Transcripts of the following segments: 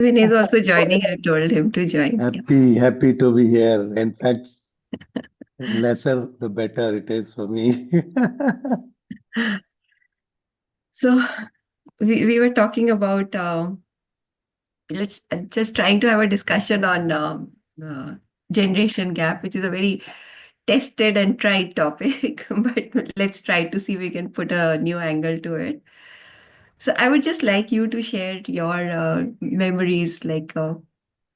Vinay is also joining. I told him to join. Yeah. Happy to be here. In fact, lesser the better it is for me. So we were talking about let's just trying to have a discussion on generation gap, which is a very tested and tried topic, but let's try to see if we can put a new angle to it. So I would just like you to share your memories, like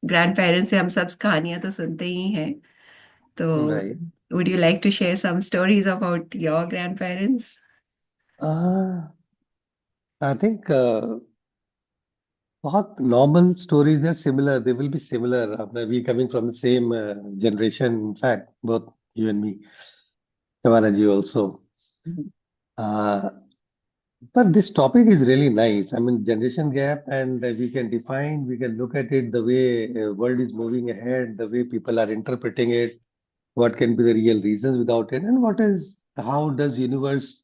grandparents से हम सब कहानियां तो सुनते ही हैं. तो Right. would you like to share some stories about your grandparents? Uh, I think बहुत normal stories are similar. They will be similar. We coming from the same generation. In fact, both you and me, Shavana ji also. Mhm. Uh, but this topic is really nice. I mean, generation gap, and we can define, we can look at it the way world is moving ahead, the way people are interpreting it, what can be the real reasons without it, and how does universe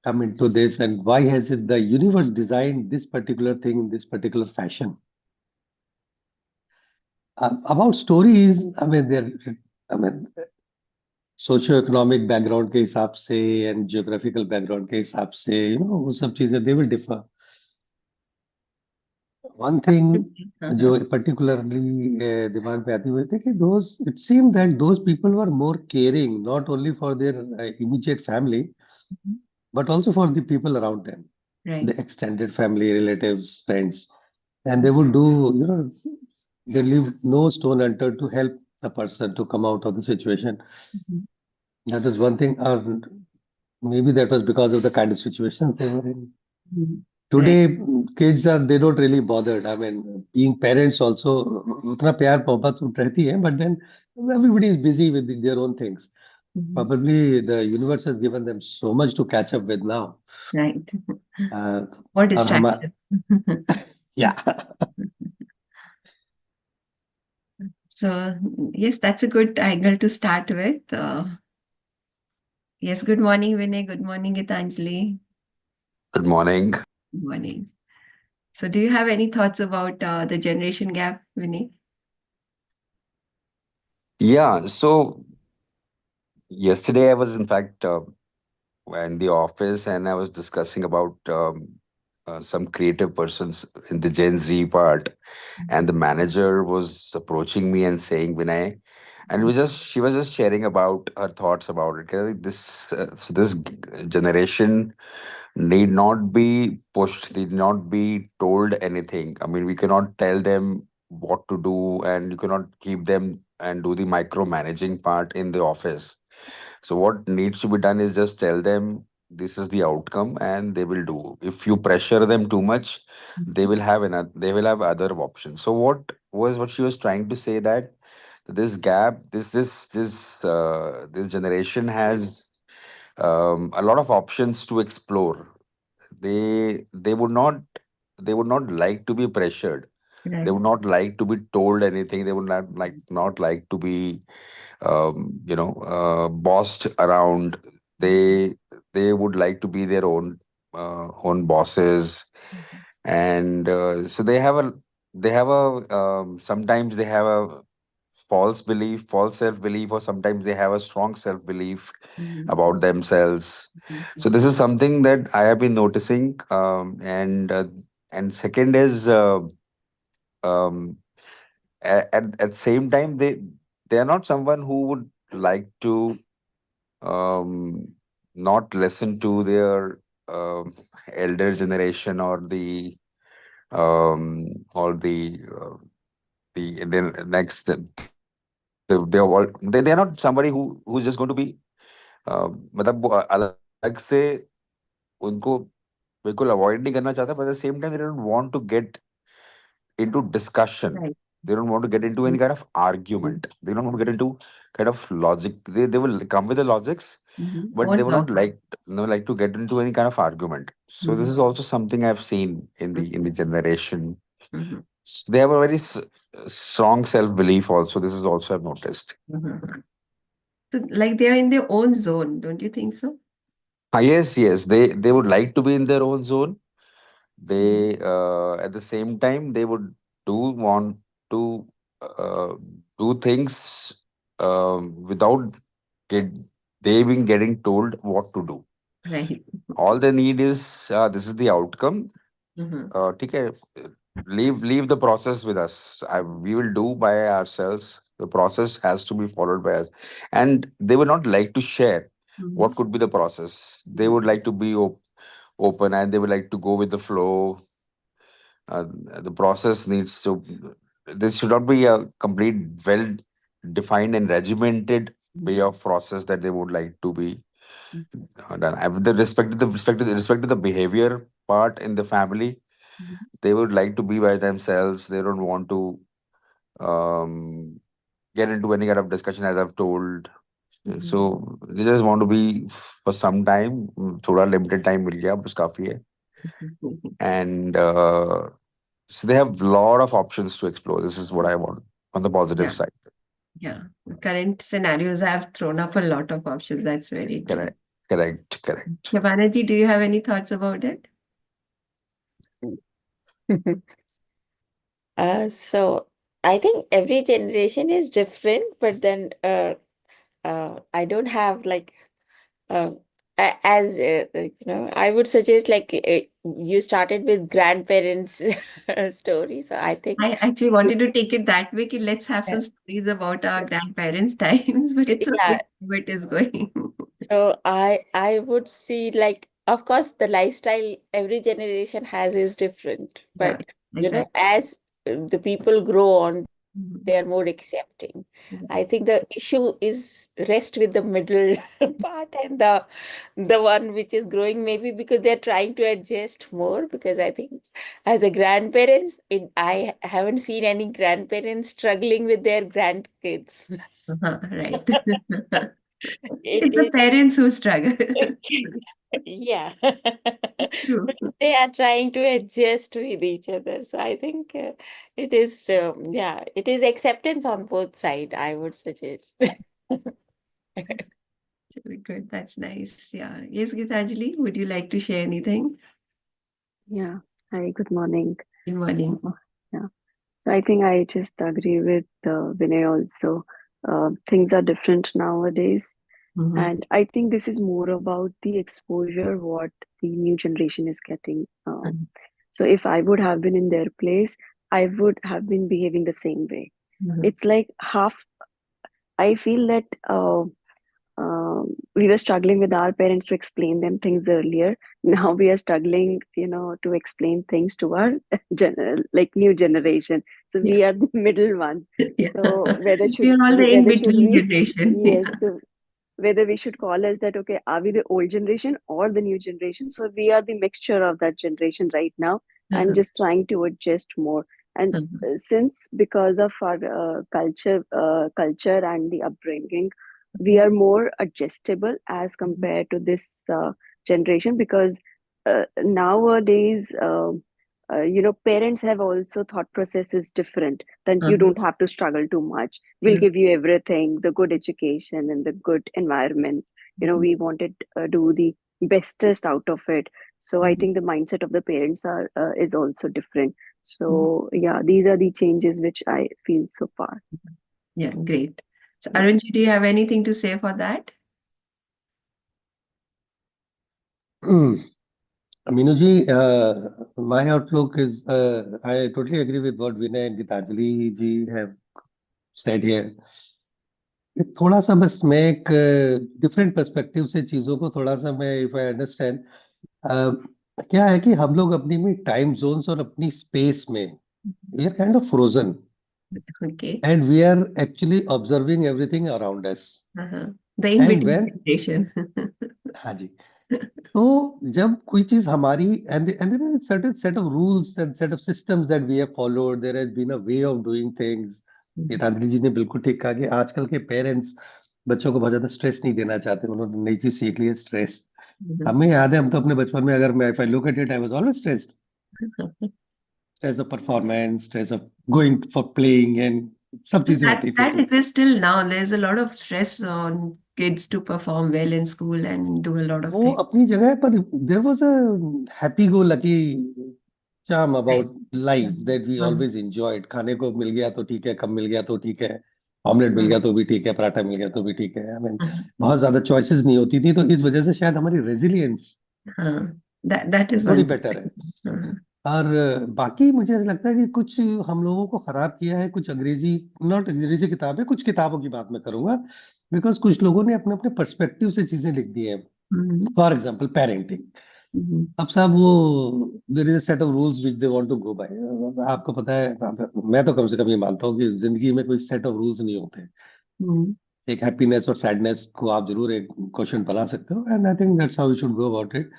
come into this, and why has it the universe designed this particular thing in this particular fashion. About stories, I mean, they're, I mean, socio-economic background के हिसाब से and geographical background के हिसाब से, वो सब चीजें they will differ. One thing जो Uh-huh. particularly दिमाग पे आती हुई थी कि those it seemed that those people were more caring not only for their immediate family Mhm. but also for the people around them, Right. the extended family, relatives, friends, and they would do, they leave no stone unturned to help the person to come out of the situation. Mhm. That is one thing, or maybe that was because of the kind of situations they were in. Mhm. Right. Today, kids are they don't really bothered. I mean, being parents also उतना प्यार मोहब्बत रहती है, but then everybody is busy with their own things. Mhm. Probably the universe has given them so much to catch up with now. Right. Uh, More और हम distractions. yeah. So, yes, that's a good angle to start with. Yes, good morning, Vinay. Good morning, Gitanjali. Good morning. Good morning. So, do you have any thoughts about the generation gap, Vinay? Yeah, so yesterday I was in fact in the office and I was discussing about some creative persons in the Gen Z part, and the manager was approaching me and saying, Vinay, and it was just she was just sharing about her thoughts about it. Okay, this generation need not be pushed, need not be told anything. I mean, we cannot tell them what to do, and you cannot keep them and do the micromanaging part in the office. So what needs to be done is just tell them this is the outcome and they will do. If you pressure them too much, they will have other options. So what she was trying to say that this gap, this generation has a lot of options to explore. They would not, they would not like to be pressured. They Right. would not like to be told anything. They would not like to be bossed around. They would like to be their own bosses. And so they have a sometimes they have a false self belief, or sometimes they have a strong self belief Mhm. about themselves. Mhm. So this is something that I have been noticing. And second is um, at the same time, they are not someone who would like to um, not listen to their elder generation, or the next they are not somebody who's just going to be मतलब वो अलग से उनको बिल्कुल avoid नहीं करना चाहता, but at the same time they don't want to get into discussion. Right. They don't want to get into any kind of argument. They don't want to get into kind of logic. They will come with the logics, Mhm. but they Won't would talk. not like to get into any kind of argument. So this Mhm. is also something I've seen in the generation. Mhm. They have a very strong self belief. Also, this is also I've noticed. Mhm. So, like they are in their own zone, don't you think so? Yes, yes, they would like to be in their own zone, They at the same time they would do want to uh, do things without get they being getting told what to do. Right. All they need is this is the outcome. Mhm. ठीक है, leave the process with us. We will do by ourselves. The process has to be followed by us, and they would not like to share Mhm. what could be the process. They Mhm. would like to be open, and they would like to go with the flow. The process needs to. This should not be a complete, well defined and regimented way Mhm. of process that they would like to be Mhm. done. And with the respect to the behavior part in the family, Mhm. they would like to be by themselves. They don't want to um, get into any kind of discussion, as I've told. Mhm. So they just want to be for some time. थोड़ा limited time मिल गया बस काफी है. Mhm. And so they have a lot of options to explore. This is what I want on the positive Yeah. side. Yeah. The current scenarios have thrown up a lot of options. That's very true. Correct, correct. Shabanaji, do you have any thoughts about it? So I think every generation is different, but then I don't have like uh, as I would suggest like you started with grandparents story, so I think I actually wanted to take it that way. Ki let's have some stories about our grandparents' times, but it's yeah. okay. How it is going. So I would see like of course the lifestyle every generation has is different, Yeah, but exactly. as the people grow on, they are more Mhm. accepting. I Yeah. think the issue is rest with the middle part and the one which is growing maybe because they're trying to adjust more because I think as a grandparents I haven't seen any grandparents struggling with their grandkids. Right. It It's the parents who struggle. yeah. True. But they are trying to adjust with each other. So I think it is, yeah, it is acceptance on both sides, I would suggest. Very good. That's nice. Yeah. Yes, Gitanjali, would you like to share anything? Yeah. Hi, good morning. Good morning. Yeah. So I think I just agree with Vinay also. Things are different nowadays. Mhm. And I think this is more about the exposure what the new generation is getting. Mhm. So if I would have been in their place, I would have been behaving the same way. Mhm. It's like half, I feel that we were struggling with our parents to explain them things earlier. Now we are struggling, to explain things to our like new generation. So Yeah. we are the middle ones. Yeah. So We are all the whether should in-between we, generation. yes, so whether we should call us that, okay, are we the old generation or the new generation? So we are the mixture of that generation right now and Uh-huh. just trying to adjust more. And Uh-huh. since because of our culture and the upbringing, we are more adjustable as compared to this generation because nowadays parents have also thought process is different, that you Uh-huh. don't have to struggle too much, we'll Yeah. give you everything, the good education and the good environment. We wanted do the bestest out of it. So I Mhm. think the mindset of the parents are is also different. Mhm. So yeah, these are the changes which I feel so far. Yeah, great. So, Yeah. Arunji, do you have anything to say for that? Minuji, my outlook is I totally agree with what Vinay and Gitanjali ji have said here. ये थोड़ा सा बस मैं एक different perspective से चीजों को थोड़ा सा मैं इफ आई अंडरस्टैंड क्या है कि हम लोग अपनी में टाइम जोन्स और अपनी स्पेस में we are kind of frozen Okay. And we are actually observing everything around us Uh-huh. The and in-between when generation. हाँ जी तो जब कोई चीज हमारी and there is certain set of rules and set of systems that we have followed there has been a way of doing things Mhm. Gitanjali ji ने बिल्कुल ठीक कहा कि आजकल के पेरेंट्स बच्चों को बहुत ज्यादा स्ट्रेस नहीं देना चाहते उन्होंने नई चीज सीख ली है स्ट्रेस Mhm. हमें याद है हम तो अपने बचपन में अगर मैं if I look at it I was always stressed stress of performance stress of going for playing and सब So चीजें that होती थी that तो exists still now. There's a lot of stress on kids to perform well in school and do a lot of वो things. अपनी जगह पर there was a happy go lucky charm Right. about life that we हाँ, always enjoyed. खाने को मिल गया तो ठीक है, कम मिल गया तो ठीक है, ऑमलेट मिल गया हाँ, तो भी ठीक है, पराठा मिल गया तो भी ठीक है। आई मीन हाँ, बहुत ज्यादा चॉइसेस नहीं होती थी, तो इस वजह से शायद हमारी रेजिलियंस हाँ, that is थोड़ी one बेटर है। thing. हाँ, और बाकी मुझे ऐसा लगता है कि कुछ हम लोगों को खराब किया है, कुछ अंग्रेजी, नॉट अंग्रेजी किताबें, कुछ किताबों की बात मैं करूंगा, बिकॉज कुछ लोगों ने अपने अपने पर्सपेक्टिव से चीजें लिख दी हैं। Hmm, for example parenting. Hmm, अब साहब वो there is a set of rules which they want to go by. आपको पता है, मैं तो कम से कम ये मानता हूँ कि जिंदगी में कोई सेट ऑफ रूल्स नहीं होते। हम्म, एक हैप्पीनेस और सैडनेस को आप जरूर एक क्वेश्चन बना सकते हो, and I think that's how we should go about it.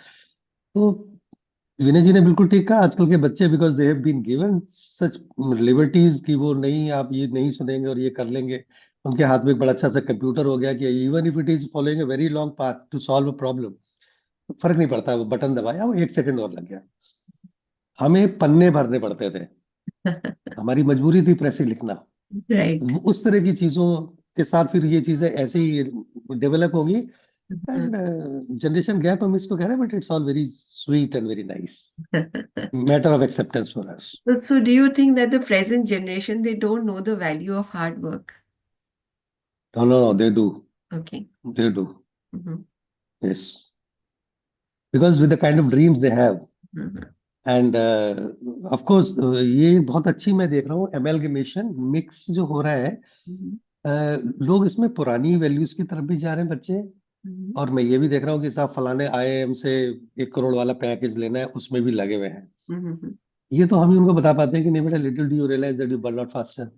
तो विनय जी ने बिल्कुल ठीक कहा, आजकल के बच्चे because they have been given such liberties कि वो नहीं, आप ये नहीं सुनेंगे और ये कर लेंगे। उनके हाथ में एक बड़ा अच्छा सा कंप्यूटर हो गया कि even if it is following a very long path to solve a problem, फर्क नहीं पड़ता, वो बटन दबाया, वो 1 सेकंड और लग गया। हमें पन्ने भरने पड़ते थे, हमारी मजबूरी थी प्रेस लिखना। right. उस तरह की चीजों के साथ फिर ये चीजें ऐसे ही डेवलप होगी। हाँ. एंड जनरेशन गैप हम इसको कह रहे हैं, but it's all very sweet and very nice, matter of acceptance for us. So do you think that the present generation, they don't know the value of hard work? No no no, they do, Okay. They do, Mhm, yes, because with the kind of dreams they have. mhm, and of course ये बहुत अच्छी मैं देख रहा हूँ एमेलगेमेशन mix जो हो रहा है। mhm, लोग इसमें पुरानी वैल्यूज की तरफ भी जा रहे हैं बच्चे, mhm, और मैं ये भी देख रहा हूँ कि साहब फलाने आईआईएम से 1 करोड़ वाला पैकेज लेना है, उसमें भी लगे हुए हैं। mhm. ये तो हम ही उनको बता पाते हैं कि नहीं बेटा, little do you realize that you burn out faster,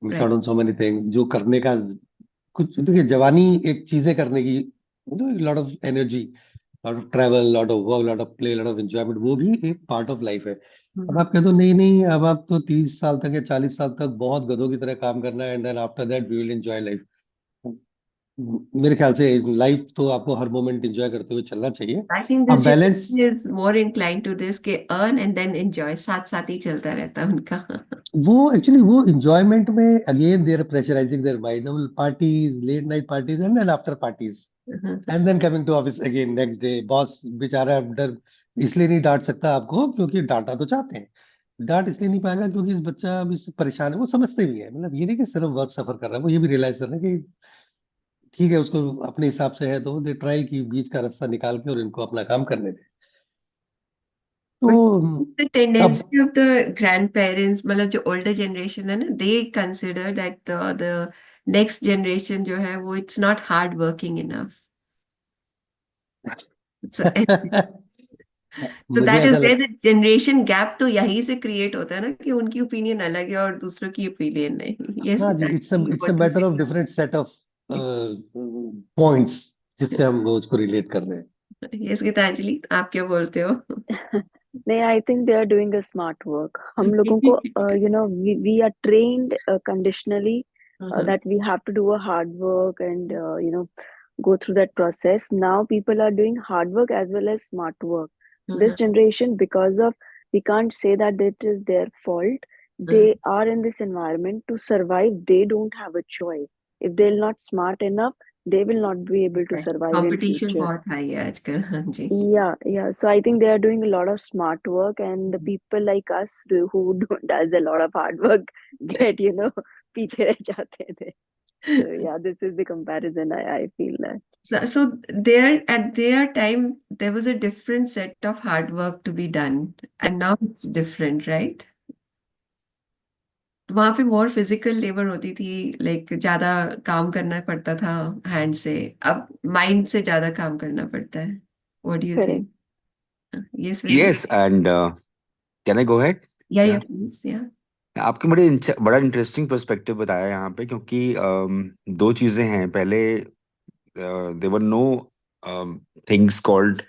miss Right. Out on so many things, जो करने का कुछ। देखिए जवानी एक चीजें करने की, lot of energy, lot of travel, lot of work, lot of play, lot of enjoyment, वो भी एक पार्ट ऑफ लाइफ है। अब Mhm. आप कह दो नहीं नहीं, अब आप तो 30 साल तक या 40 साल तक बहुत गधों की तरह काम करना है, and then after that we will enjoy life. मेरे ख्याल से लाइफ तो आपको हर मोमेंट एंजॉय करते हुए चलना चाहिए। I think अब this balance, generation is more inclined to this के earn and then enjoy, साथ साथ ही चलता रहता है उनका. वो एक्चुअली वो इंजॉयमेंट में again they are pressurising their mind, parties, late night parties, and then after parties, and then coming to office again next day. Boss बेचारा डर इसलिए नहीं डांट सकता आपको क्योंकि डांटा तो चाहते हैं, डांट इसलिए नहीं पाएगा क्योंकि इस बच्चा अभी परेशान है। वो समझते भी है, मतलब ये नहीं कि सिर्फ वर्क सफर कर रहा है, वो ये भी रियलाइज कर रहे हैं कि ठीक है, उसको अपने हिसाब से है, तो दे ट्राई की बीच का रास्ता निकाल के और इनको अपना काम करने दे। तो But the अब tendency of the grandparents, मतलब जो older generation है ना, they consider that the next generation जो है वो it's not hard working enough. So, so मुझे that is ऐसा where लग the generation gap तो यहीं से create होता है ना कि उनकी opinion अलग है और दूसरों की opinion नहीं. Yes, हाँ जी, it's Gitanjali, you it's a want to matter say of different set of points जिससे हम उसको रिलेट कर रहे हैं। something? Yes, Gitanjali, आप क्या बोलते हो? नहीं, I think they are doing a smart work. हम लोगों को we are trained conditionally Uh-huh, that we have to do a hard work and go through that process. Now people are doing hard work as well as smart work. uh-huh, This generation, because of, we can't say that it is their fault. They uh-huh. are in this environment to survive. They don't have a choice. If they're not smart enough, they will not be able to Right. survive in Competition future. बहुत high है आजकल. हाँ जी. Yeah, yeah. So I think they are doing a lot of smart work, and the people like us who don't does a lot of hard work get, पीछे रह जाते थे. So yeah, this is the comparison I feel that. So there at their time there was a different set of hard work to be done, and now it's different, right? वहां पे more physical labor होती थी, like ज्यादा काम करना पड़ता था hand से. अब mind से ज्यादा काम करना पड़ता है. What do you Correct. think? Yes, Vinay. Yes, and can I go ahead? Yeah, yeah, Yeah. please. Yeah. आपने बड़ा इंटरेस्टिंग पर्सपेक्टिव बताया यहाँ पे, क्योंकि दो चीजें हैं। पहले there were no things called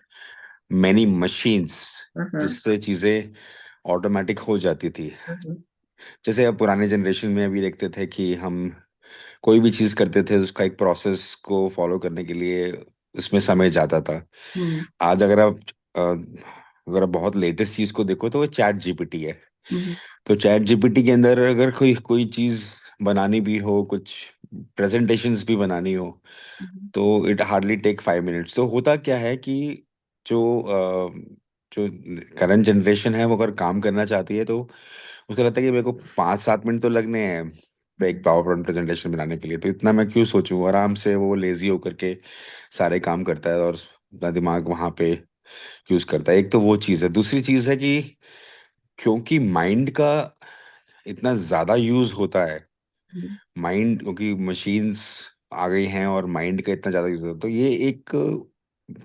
many machines, Uh-huh. जिससे चीजें ऑटोमेटिक हो जाती थी। Uh-huh. जैसे अब पुराने जनरेशन में अभी देखते थे कि हम कोई भी चीज करते थे, उसका एक प्रोसेस को फॉलो करने के लिए उसमें समय जाता था। Hmm. आज अगर आप बहुत लेटेस्ट चीज को देखो तो वो चैट जीपीटी है। Hmm. तो चैट जीपीटी के अंदर अगर कोई कोई चीज बनानी भी हो, कुछ प्रेजेंटेशंस भी बनानी हो, Hmm. तो इट हार्डली टेक 5 मिनट्स। तो होता क्या है कि जो जो करंट जनरेशन है वो अगर काम करना चाहती है तो उसको लगता है कि मेरे को 5-7 मिनट तो लगने हैं एक पावर पॉइंट प्रेजेंटेशन बनाने के लिए, तो इतना मैं क्यों सोचूं, आराम से वो लेजी होकर के सारे काम करता है और अपना दिमाग वहां पे यूज करता है। एक तो वो चीज़ है। दूसरी चीज़ है कि क्योंकि माइंड का इतना ज्यादा यूज होता है, हम्म, माइंड क्योंकि मशीन्स आ गई हैं और माइंड का इतना ज्यादा यूज होता है, तो ये एक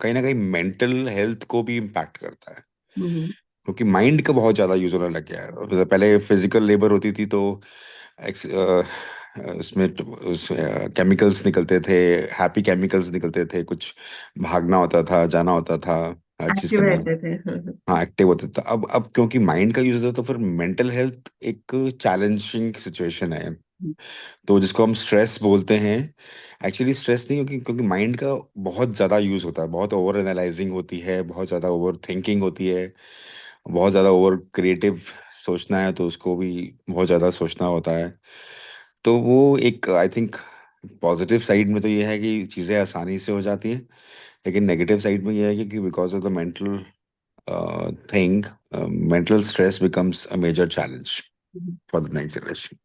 कहीं ना कहीं मेंटल हेल्थ को भी इम्पैक्ट करता है, हम्म, क्योंकि माइंड का बहुत ज्यादा यूज होने लग गया है। और पहले फिजिकल लेबर होती थी तो उसमें केमिकल्स निकलते थे, हैप्पी केमिकल्स निकलते थे, कुछ भागना होता था, जाना होता था, हर चीज एक्टिव करना। रहते थे। हाँ, एक्टिव होते थे। अब क्योंकि माइंड का यूज होता है तो फिर मेंटल हेल्थ एक चैलेंजिंग सिचुएशन है। तो जिसको हम स्ट्रेस बोलते हैं, एक्चुअली स्ट्रेस नहीं, क्योंकि माइंड का बहुत ज़्यादा यूज़ होता है, बहुत ओवर एनालाइजिंग होती है, बहुत ज़्यादा ओवर थिंकिंग होती है, बहुत ज़्यादा ओवर क्रिएटिव सोचना है तो उसको भी बहुत ज़्यादा सोचना होता है। तो वो एक आई थिंक पॉजिटिव साइड में तो ये है कि चीज़ें आसानी से हो जाती हैं, लेकिन नेगेटिव साइड में ये है कि because of the mental thing, mental stress becomes a major challenge for the next generation.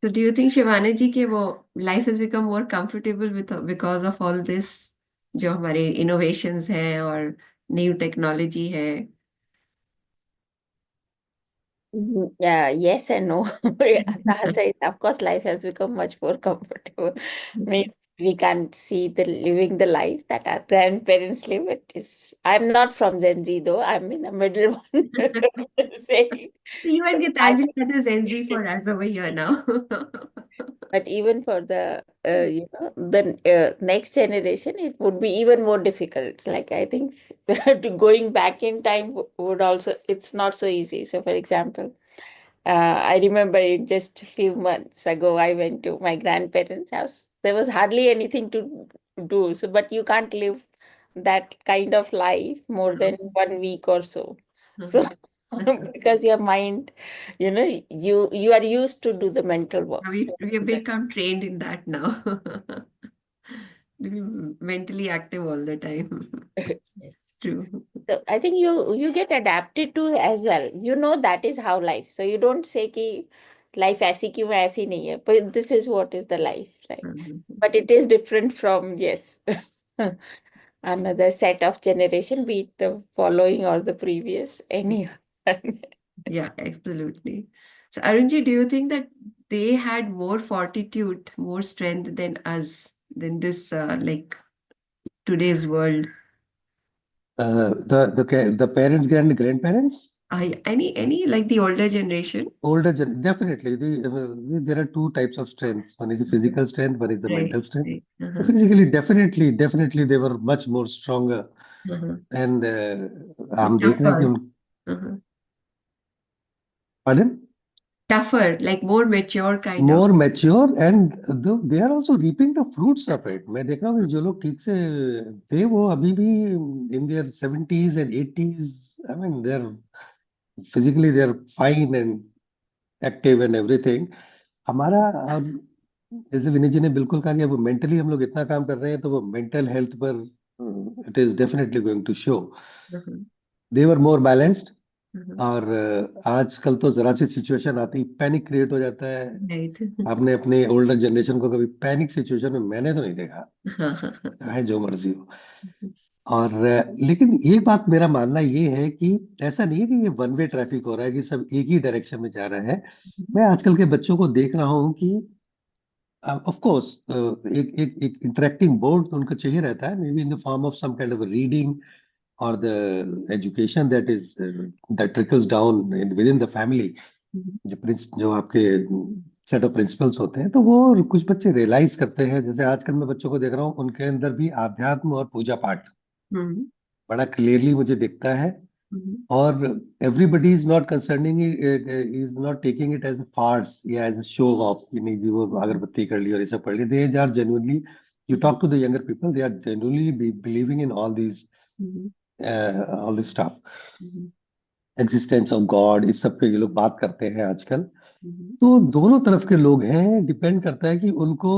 So do you think Shivani ji के वो life has become more comfortable with because of all this, जो हमारे innovations हैं और new technology है? Yeah, yes and no. The answer is, of course, life has become much more comfortable. Means we can't see the living the life that our grandparents live. It is. I'm not from Gen Z though. I'm in the middle one. So I'm saying. So you So and I, Gitanjali are the Gen Z for as of a year now. but even for the the next generation, it would be even more difficult. Like I think to going back in time would also, it's not so easy. So for example. I remember just a few months ago, I went to my grandparents' house. There was hardly anything to do. So, but you can't live that kind of life more than 1 week or so. So, because your mind, you are used to do the mental work. We have become trained in that now. We mentally active all the time. Yes. True. So I think you get adapted to as well. You know that is how life. So you don't say कि life ऐसी क्यों है, ऐसी नहीं है. But this is what is the life, right? Mhm. But it is different from, yes, another set of generation, be it the following or the previous, any. Yeah, absolutely. So, Arunji, do you think that they had more fortitude, more strength than us, than this, like today's world? The parents, grandparents, Any like the older generation? definitely. There are two types of strengths. One is the physical strength, one is the Right, mental strength. right. So physically, definitely, they were much more stronger. Uh-huh. And हम देख रहे हैं कि Tougher. उन Uh-huh. pardon? Tougher, like more mature kind of. More mature, and they are also reaping the fruits of it. मैं देख रहा हूँ कि जो लोग ठीक से थे वो अभी भी in their 70s and 80s. I mean, they're physically they're fine and active and everything. हमारा अब जैसे विनय जी ने बिल्कुल कहा कि अब मेंटली हम लोग इतना काम कर रहे हैं तो वो मेंटल हेल्थ पर it is definitely going to show. Uh-huh. They were more balanced. Uh-huh. और आजकल तो जरा सी सिचुएशन आती पैनिक क्रिएट हो जाता है. Right. आपने अपने ओल्डर जनरेशन को कभी पैनिक सिचुएशन में मैंने तो नहीं देखा, Uh-huh. चाहे जो मर्जी हो. और लेकिन एक बात मेरा मानना ये है कि ऐसा नहीं है कि ये वन वे ट्रैफिक हो रहा है कि सब एक ही डायरेक्शन में जा रहे हैं. मैं आजकल के बच्चों को देख रहा हूँ कि ऑफ कोर्स एक इंटरेक्टिंग बोर्ड तो उनको चाहिए रहता है, maybe in the form of some kind of reading or the education that trickles down within the family. जो आपके सेट ऑफ प्रिंसिपल्स होते हैं तो वो कुछ बच्चे रियलाइज करते हैं. जैसे आजकल मैं बच्चों को देख रहा हूँ उनके अंदर भी आध्यात्म और पूजा पाठ Mhm. बड़ा क्लियरली मुझे दिखता है. Mhm. और everybody is not concerning is not taking it as a farce या एज अ शो ऑफ कि नहीं जी वो अगरबत्ती कर ली और ये सब पढ़ ली. They are genuinely, you talk to the younger people, they are genuinely believing in Mhm. all this stuff, Mhm. Existence of God, इस सब पे ये लोग बात करते हैं आजकल. Mhm. तो दोनों तरफ के लोग हैं, डिपेंड करता है कि उनको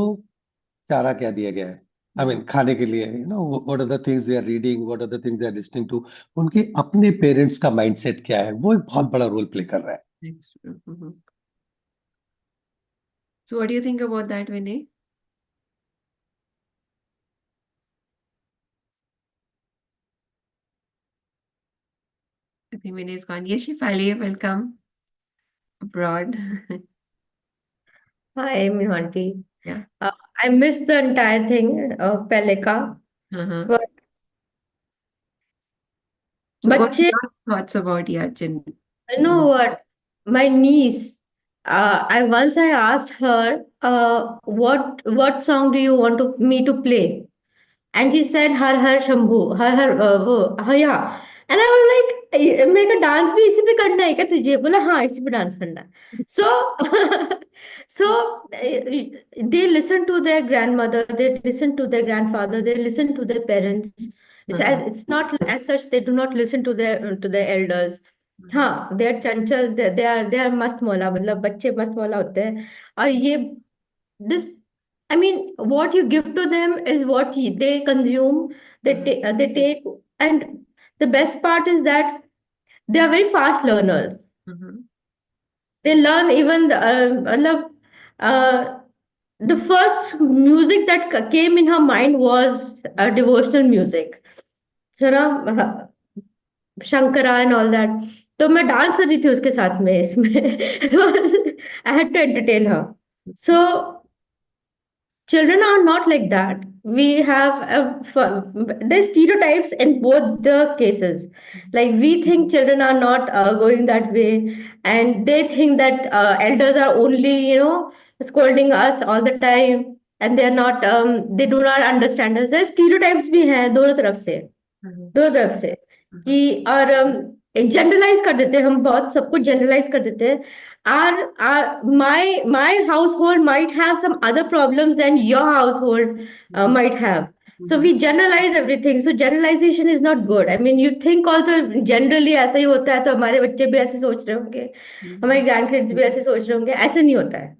चारा क्या दिया गया है. I mean, खाने के लिए, what are the things they are reading, what are the things they are listening to, उनके अपने पेरेंट्स का माइंडसेट क्या है, वो एक बहुत बड़ा रोल प्ले कर रहा है. That's true. So what do you think about that, Vinay? I think Vinay is gone. Yes, Shifali, welcome abroad. Hi, Meenu. Yeah. I missed the entire thing, Pelika. Uh-huh. But So what are बच्चे, your thoughts about you know what? My niece, I asked her, what song do you want me to play? And she said, Har Har Shambhu, yeah. And I was like, मेरे को dance भी इसी पे करना है क्या तुझे? बोला हाँ इसी पे डांस करना है. So, they listen to their grandmother, they listen to their grandfather, they listen to their parents. It's not as such they do not listen to their elders. हाँ, they are Chanchal, they are मस्त मौला, मतलब बच्चे मस्त मौला होते हैं. और ये this I mean, what you give to them is what they consume, they take, and the best part is that they are very fast learners. They learn even uh, the first music that came in her mind was devotional music. So now, Shankara and all that. तो मैं dance कर रही थी उसके साथ में इसमें. I had to entertain her. So children are not like that. We have there's stereotypes in both the cases. Like we think children are not going that way, and they think that elders are only scolding us all the time, and they're not. They do not understand us. There's stereotypes भी हैं दोनों तरफ से कि और generalise कर देते हैं हम बहुत सब कुछ जनरलाइज कर देते हैं my household might have some other problems than your household might have. So we generalize everything. So generalization is not good. I mean, you think also generally ऐसा ही होता है तो हमारे बच्चे भी ऐसे सोच रहे होंगे, हमारे ग्रैंड किड्स भी ऐसे सोच रहे होंगे. ऐसे नहीं होता है.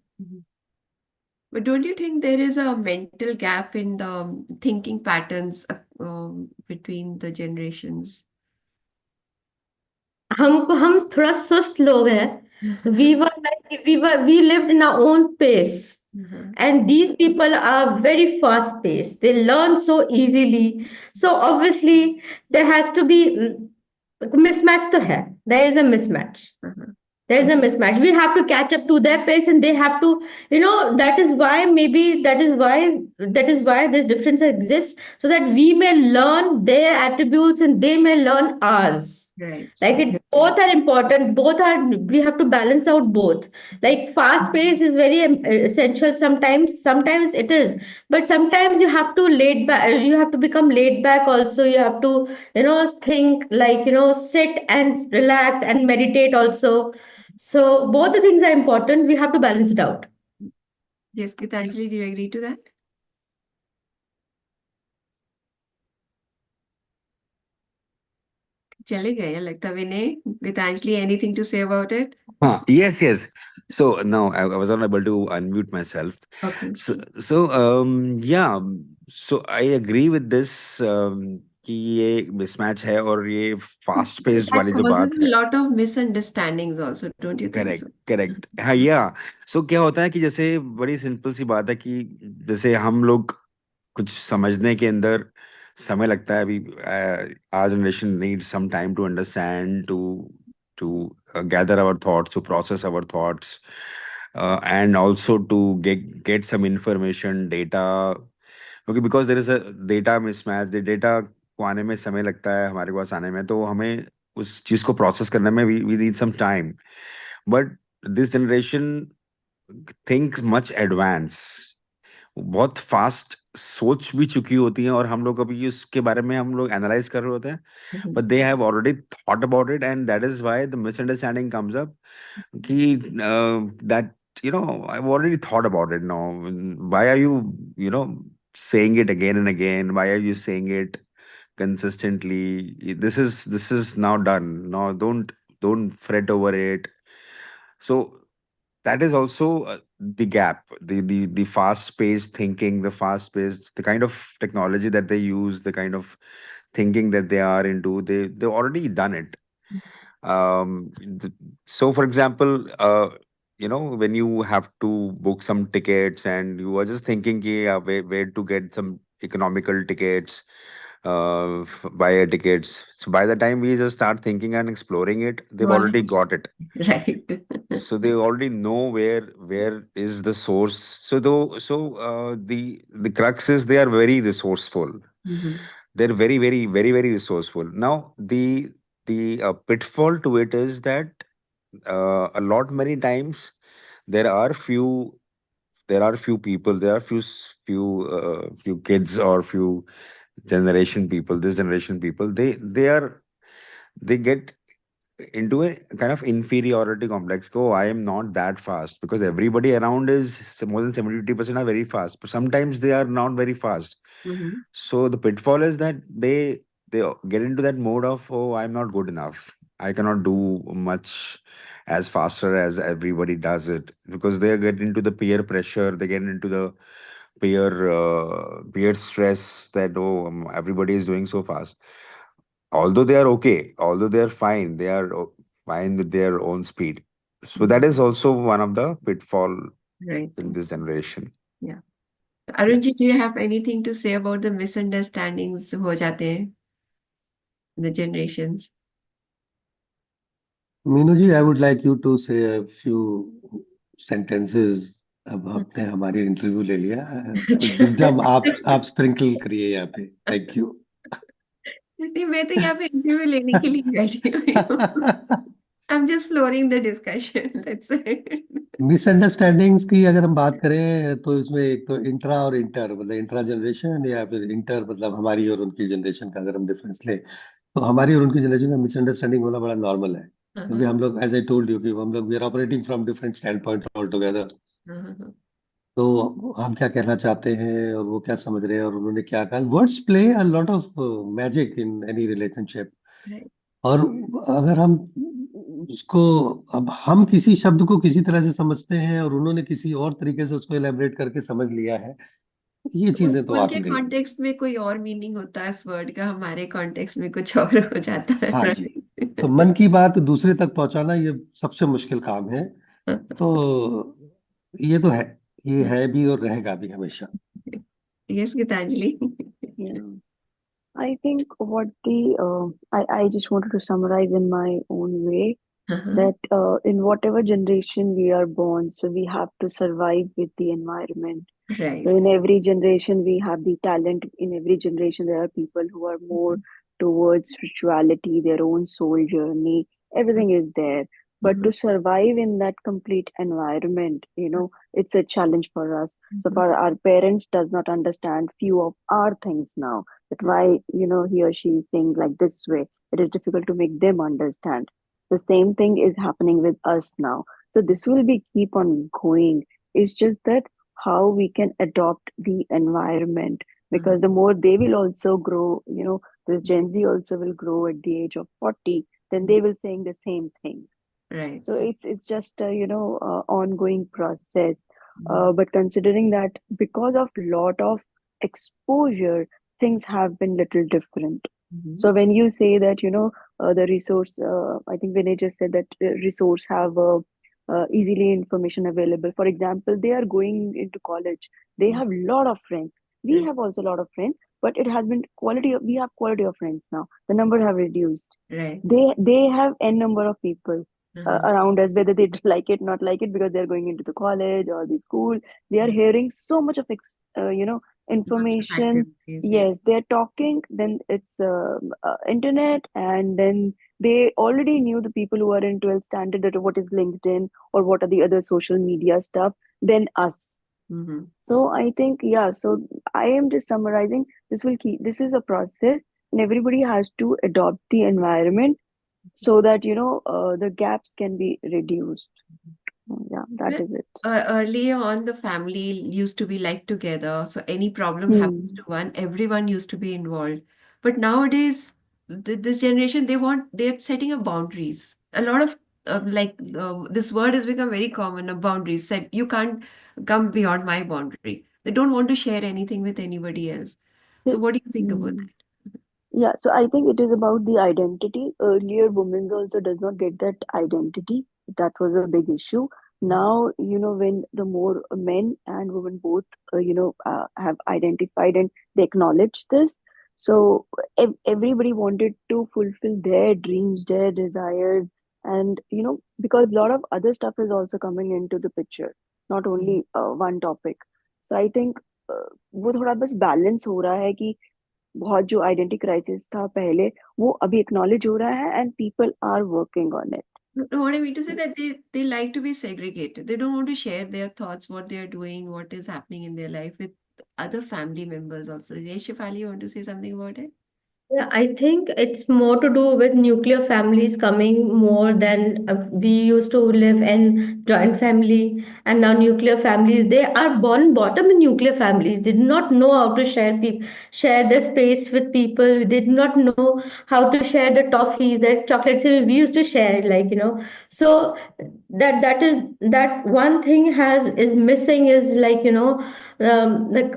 But don't you think there is a mental gap in the thinking patterns between the generations? हम थोड़ा सुस्त लोग हैं. We lived in our own pace. And these people are very fast paced. They learn so easily. So obviously there has to be mismatch to hai. There is a mismatch. There is a mismatch. We have to catch up to their pace, and they have to, that is why this difference exists, so that we may learn their attributes and they may learn ours. Right. Like it's both are important, we have to balance out both. Like fast pace is very essential sometimes it is, but sometimes you have to you have to become laid back also. You have to, think, like, sit and relax and meditate also. So both the things are important. We have to balance it out. Yes, Gitanjali, do you agree to that? चले गए लगता विनय. Gitanjali, anything to say about it? Yes. So no, I was not able to unmute myself. Okay. Yeah. So I agree with this. कि ये mismatch है और ये fast paced That वाली जो बात causes a है. lot of misunderstandings also, don't you think so? Correct हाँ या सो क्या होता है कि जैसे बड़ी सिंपल सी बात है कि जैसे हम लोग कुछ समझने के अंदर समय लगता है अभी our generation needs some time to understand to gather our thoughts to process our thoughts and also to get some information data क्योंकि because there is a data mismatch the data को आने में समय लगता है हमारे पास आने में तो हमें उस चीज को प्रोसेस करने में we need some time but this generation thinks much advance बहुत फास्ट सोच भी चुकी होती हैं और हम लोग अभी उसके बारे में हम लोग एनालाइज कर रहे होते हैं but they have already thought about it and that is why the misunderstanding comes up कि that I've already thought about it now why are you know saying it again and again why are you saying it consistently this is now done no don't fret over it so that is also the gap, the fast paced thinking, the fast paced, the kind of technology that they use, the kind of thinking that they are into. They've already done it. So for example, when you have to book some tickets and you are just thinking ki, where to get some economical tickets, buy a tickets. So by the time we just start thinking and exploring it, they've Well, already got it. right. So they already know where is the source. So though, the crux is they are very resourceful. Mhm. They're very, very, very, very resourceful. Now the pitfall to it is that a lot many times there are few people, there are few kids or few generation people, this generation people, they get into a kind of inferiority complex. Go, I am not that fast because everybody around is more than 70-80% are very fast, but sometimes they are not very fast. Mhm. So the pitfall is that they get into that mode of, oh, I'm not good enough, I cannot do much as faster as everybody does it, because they get into the peer pressure, they get into the peer stress that, oh, everybody is doing so fast. Although they are okay, although they are fine, they are fine with their own speed. So that is also one of the pitfall Right. in this generation. Yeah. Yeah. Arunji, do you have anything to say about the misunderstandings हो जाते हैं in the generations? Meenu ji, I would like you to say a few sentences. अब आपने हमारी interview ले लिया, कुछ wisdom आप स्प्रिंकल करिए यहाँ पे, थैंक यू। नहीं, मैं तो यहाँ पे इंटरव्यू लेने के लिए बैठी हुई हूँ। I'm just flooring the discussion. That's it. Misunderstandings की अगर हम बात करें तो इसमें एक तो इंट्रा और इंटर, मतलब इंट्रा जनरेशन या फिर इंटर, मतलब हमारी और उनकी जनरेशन का अगर हम डिफरेंस लें, तो हमारी और उनकी जनरेशन में मिसअंडरस्टैंडिंग होना बड़ा नॉर्मल है, क्योंकि हम लोग, एज आई टोल्ड यू, कि हम लोग we are operating from different standpoint altogether. Uh-huh. तो हम क्या कहना चाहते हैं और वो क्या समझ रहे हैं और उन्होंने क्या कहा, words play a lot of magic in any relationship. Right. और अगर हम उसको, अब हम किसी शब्द को किसी तरह से समझते हैं और उन्होंने किसी और तरीके से उसको एलेबरेट करके समझ लिया है, ये चीजें तो उनके आती रही। कॉन्टेक्स्ट में कोई और मीनिंग होता है इस वर्ड का, हमारे कॉन्टेक्स्ट में कुछ और हो जाता है, हाँ जी। तो राइट? मन की बात दूसरे तक पहुंचाना ये सबसे मुश्किल काम है। तो ये तो है, ये है भी और रहेगा भी हमेशा। Yes Geetanjali. Yeah. I think what I just wanted to summarize in my own way that in whatever generation we are born, so we have to survive with the environment. So right. in every generation, we have the talent. In every generation, there are people who are more towards spirituality, their own soul journey. Everything is there. But to survive in that complete environment, it's a challenge for us. So for our parents does not understand few of our things now. That why, he or she is saying like this way. It is difficult to make them understand. The same thing is happening with us now. So this will be keep on going. It's just that how we can adopt the environment, because the more they will also grow, the Gen Z also will grow at the age of 40, then they will saying the same thing. Right. So it's just a ongoing process. But considering that because of lot of exposure, things have been little different. So when you say that the resource, I think Vinay just said that resource have easily information available. For example, they are going into college. They have lot of friends. We have also a lot of friends, but it has been quality. We have quality of friends now. The number have reduced. Right. They have n number of people around us, whether they like it not like it, because they're going into the college or the school. They are hearing so much of Lots of information. activities, yeah. Yes, they're talking, then it's internet, and then they already knew the people who are in 12th standard, that what is LinkedIn or what are the other social media stuff than us. So I think, yeah, so I am just summarizing, this is a process, and everybody has to adopt the environment so that the gaps can be reduced. Yeah, that is it. Earlier on, the family used to be like together. So any problem happens Hmm. to one, everyone used to be involved. But nowadays, this generation, they're setting up boundaries. A lot of this word has become very common, a boundary set. You can't come beyond my boundary. They don't want to share anything with anybody else. So what do you think about Mm. Yeah, so I think it is about the identity. Earlier, women's also does not get that identity. That was a big issue. that? Now, when the more men and women both, have identified and they acknowledge this. So everybody wanted to fulfill their dreams, their desires, and because a lot of other stuff is also coming into the picture, not Mhm. only one topic. So I think वो थोड़ा बस balance हो रहा है कि बहुत जो identity crisis था पहले वो अभी एक्नॉलेज हो रहा है and people are working on it. No, what I mean to say that they like to be segregated. They don't want to share their thoughts, what they are doing, what is happening in their life with other family members also. Yes, Shefali, you want to say something about it? Yeah, I think it's more to do with nuclear families coming more than we used to live in joint family, and now nuclear families. They are born bottom in nuclear families. Did not know how to share their space with people. Did not know how to share the toffees, the chocolates. We used to share, So that one thing has is missing is like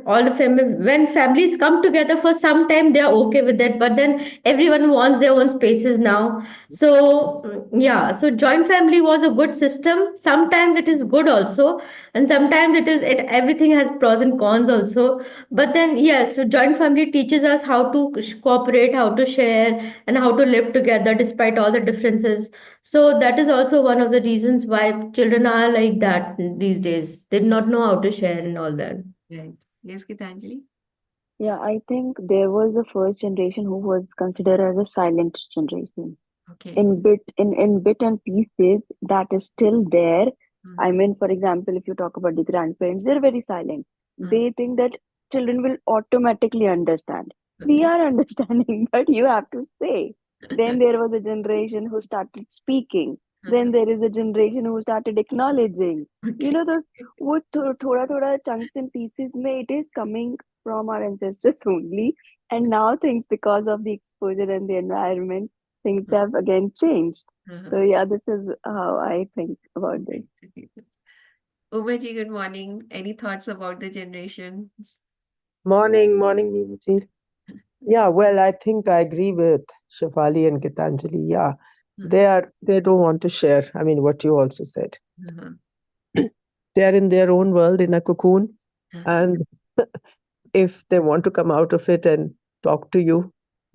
all the family, when families come together for some time they are okay with it, but then everyone wants their own spaces now. So yeah, so joint family was a good system. Sometimes it is good also, and sometimes it everything has pros and cons also. But then yes, so joint family teaches us how to cooperate, how to share, and how to live together despite all the differences. So that is also one of the reasons why children are like that these days. They do not know how to share and all that. Right. Yes, Gitanjali? Yeah, I think there was the first generation who was considered as a silent generation. Okay. In bit and pieces that is still there. I Mhm. mean, for example, if you talk about the grandparents, they're very silent. They Mhm. think that children will automatically understand. We Okay. are understanding, but you have to say. Then there was a generation who started speaking. Then there is a generation who started acknowledging. You Okay. know, the वो थोड़ा थोड़ा chunks and pieces में it is coming from our ancestors only. And now things, because of the exposure and the environment, things have again changed. So Uh-huh. yeah, this is how I think about this. Okay. Okay. Umaji, good morning. Any thoughts about the generations? Morning, Meenu. Yeah, well, I think I agree with Shefali and Gitanjali. Yeah, Uh-huh. they don't want to share. I mean, what you also said. Uh-huh. They are in their own world in a cocoon, Uh-huh. and if they want to come out of it and talk to you,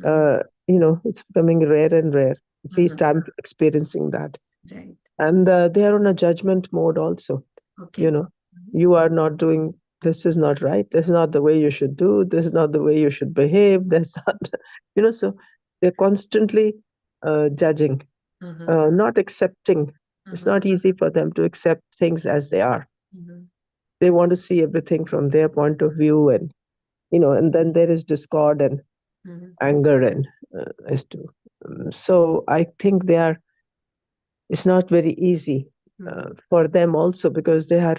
Uh-huh. it's becoming rare and rare. At Uh-huh. least I'm experiencing that, Right. and they are on a judgment mode also. You Okay. know, you are not doing, this is not right, this is not the way you should do, this is not the way you should behave, that's not so they're constantly judging, Uh-huh. not accepting. It's Uh-huh. not easy for them to accept things as they are. Uh-huh. They want to see everything from their point of view, and and then there is discord and Uh-huh. anger and as to so I think it's not very easy Uh-huh. for them also, because they are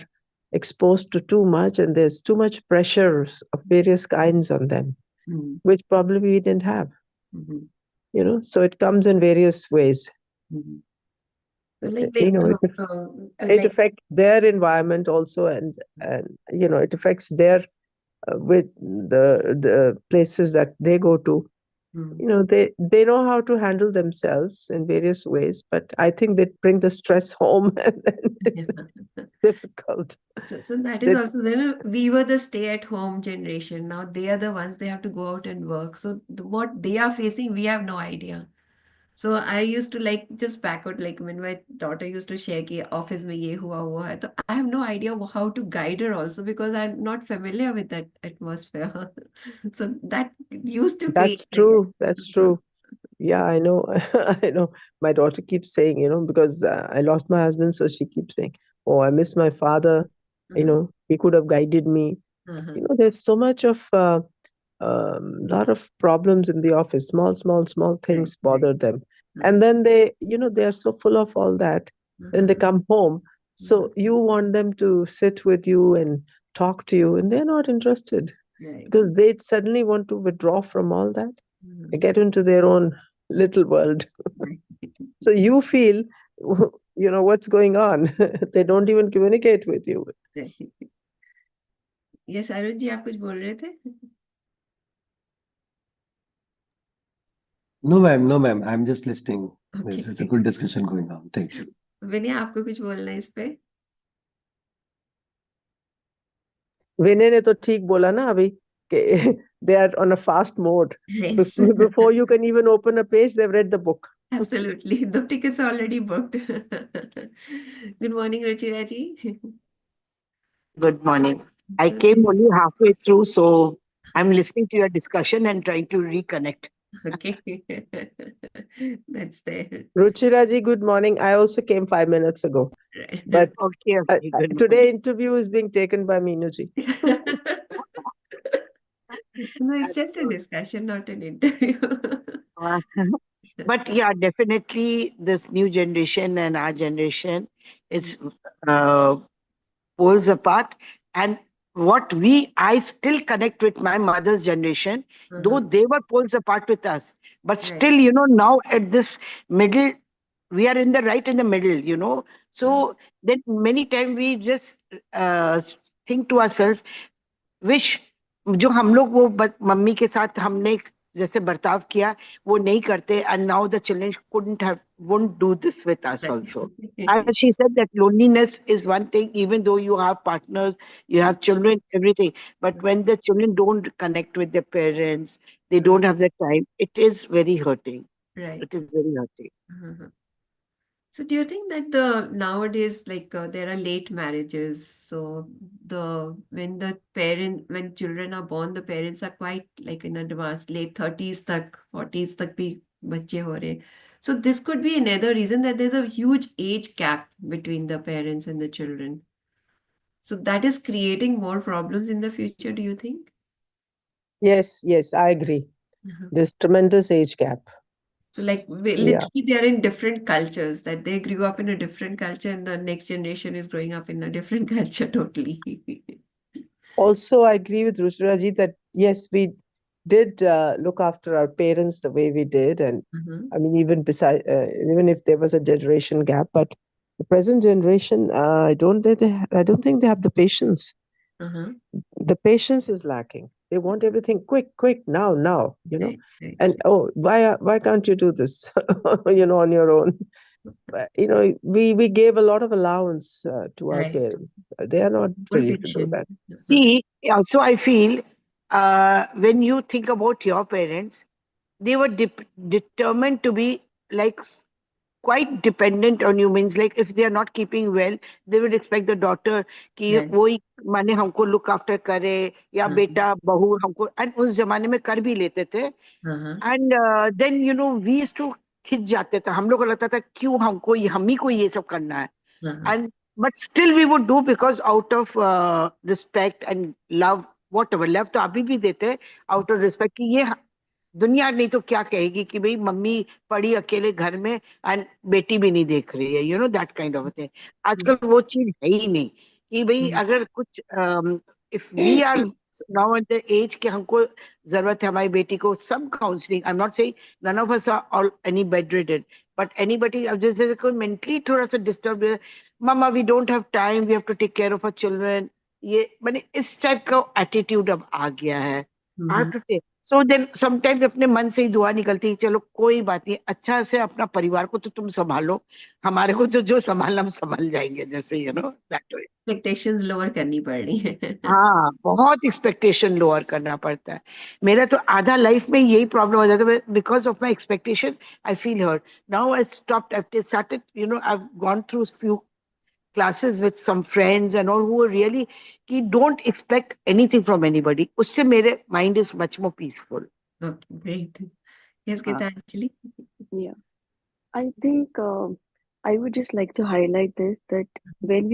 exposed to too much, and there's too much pressures of various kinds on them, Mhm. which probably we didn't have. Mhm. So it comes in various ways. Mhm. So like you they know it, it like affects their environment also, and it affects their with the places that they go to. Mhm. They know how to handle themselves in various ways, but I think they bring the stress home, and then Yeah. it's difficult. So that is That also there. We were the stay-at-home generation. Now they are the ones they have to go out and work. So what they are facing, we have no idea. So I used to like just back out, like when my daughter used to share कि office में ये हुआ हुआ है, तो I have no idea how to guide her also because I'm not familiar with that atmosphere. So that used to that's create like true. That's true. Yeah, I know. I know. My daughter keeps saying, because I lost my husband, so she keeps saying, "Oh, I miss my father. uh-huh, He could have guided me." uh-huh, There's so much of lot of problems in the office. Small, small, small right, things right, bother them, uh-huh, and then they are so full of all that. Then they uh-huh, come home, uh-huh, so you want them to sit with you and talk to you, and they're not interested, right, because they suddenly want to withdraw from all that, uh-huh, get into their own little world. right. So you feel what's going on. They don't even communicate with you. Yes Arun ji आप कुछ बोल रहे थे? No, ma'am. No, ma'am. I'm just listening. It's a okay good discussion going on. Thank you. विनय आपको कुछ बोलना है इस पे? विनय ने तो ठीक बोला ना अभी कि they are on a fast mode. Yes. Before you can even open a page, they've read the book. Absolutely. The tickets are already booked. Good morning, Ruchira ji. Good morning. I So, came only halfway through, so I'm listening to your discussion and trying to reconnect. okay. That's there. Ruchira ji, good morning. I also came 5 minutes ago. Right. But Okay, okay, good today morning. interview is being taken by Meenu ji. No, it's That's just a good. discussion, not an interview. Uh, but yeah, definitely this new generation and our generation is uh, poles apart. And I still connect with my mother's generation, though Uh-huh. they were poles apart with us. But Right. still, now at this middle, we are in the right in the middle. Uh-huh. So then many times we just think to ourselves, wish जो हम लोग वो mummy के साथ हमने जैसे बर्ताव किया वो नहीं करते and now the children won't do this with us also. As she said that loneliness is one thing, even though you have partners, you have children, everything, but when the children don't connect with their parents, they don't have the time, it is very hurting. Right. It is very hurting. Uh-huh. So do you think that the nowadays there are late marriages? So when children are born, the parents are quite like in advanced late 30s तक 40s तक भी बच्चे हो रहे. So this could be another reason that there's a huge age gap between the parents and the children. So that is creating more problems in the future, do you think? Yes, I agree. Uh-huh. There's tremendous age gap. So Yeah. literally they are in different cultures, that they grew up in a different culture and the next generation is growing up in a different culture totally. Also, I agree with Ruchira ji that yes, we did look after our parents the way we did, and Uh-huh. I mean, even if there was a generation gap, but the present generation, I don't think they have the patience. Uh-huh. The patience is lacking. They want everything quick, now, Right, right. and oh, why can't you do this, on your own? But, we gave a lot of allowance to our Right. parents. They are not More ready to do patient. that. Uh-huh. See, also I feel when you think about your parents, they were determined to be like quite dependent on you. Means like if they are not keeping well, they would expect the daughter कि Right. वो ही माने हमको look after करे या Uh-huh. बेटा बहू हमको, and उस जमाने में कर भी लेते थे. Uh-huh. And then we used to खिंच जाते थे, हम लोग को लगता था क्यों हम ही को ये सब करना है. Uh-huh. And but still we would do because out of respect and love, whatever love तो अभी भी देते हैं out of respect कि ये दुनिया नहीं तो क्या कहेगी कि भाई मम्मी पड़ी अकेले घर में एंड बेटी भी नहीं देख रही है, दैट काइंड ऑफ थिंग. आजकल वो चीज है ही नहीं कि भाई अगर Yes. कुछ if we are now at the age कि हमको जरूरत है हमारी बेटी को some counselling. I am not saying none of us are all any bedridden, but anybody अब जैसे कोई मेंटली थोड़ा सा डिस्टर्ब है, मम्मा we don't have time, we have to take care of our children, ये मैंने इस टाइप का एटीट्यूड अब आ गया है. I have Mm-hmm. To take. So then sometimes अपने मन से ही दुआ निकलती है, चलो कोई बात नहीं, अच्छा से अपना परिवार को तो तुम संभालो, हमारे को तो जो संभालना हम संभाल जाएंगे, जैसे दैट वे. Expectations lower करनी पड़ रही है. हाँ, बहुत एक्सपेक्टेशन लोअर करना पड़ता है. मेरा तो आधा लाइफ में यही प्रॉब्लम हो जाता है, because of my expectation I feel hurt. Now I stopped, I started, I have gone through few classes with some friends and all who are really कि don't expect anything from anybody. उससे मेरे mind is much more peaceful. Okay, great. Yes, हाँ. Gitanjali. Yeah. I think I would just like to highlight this, that when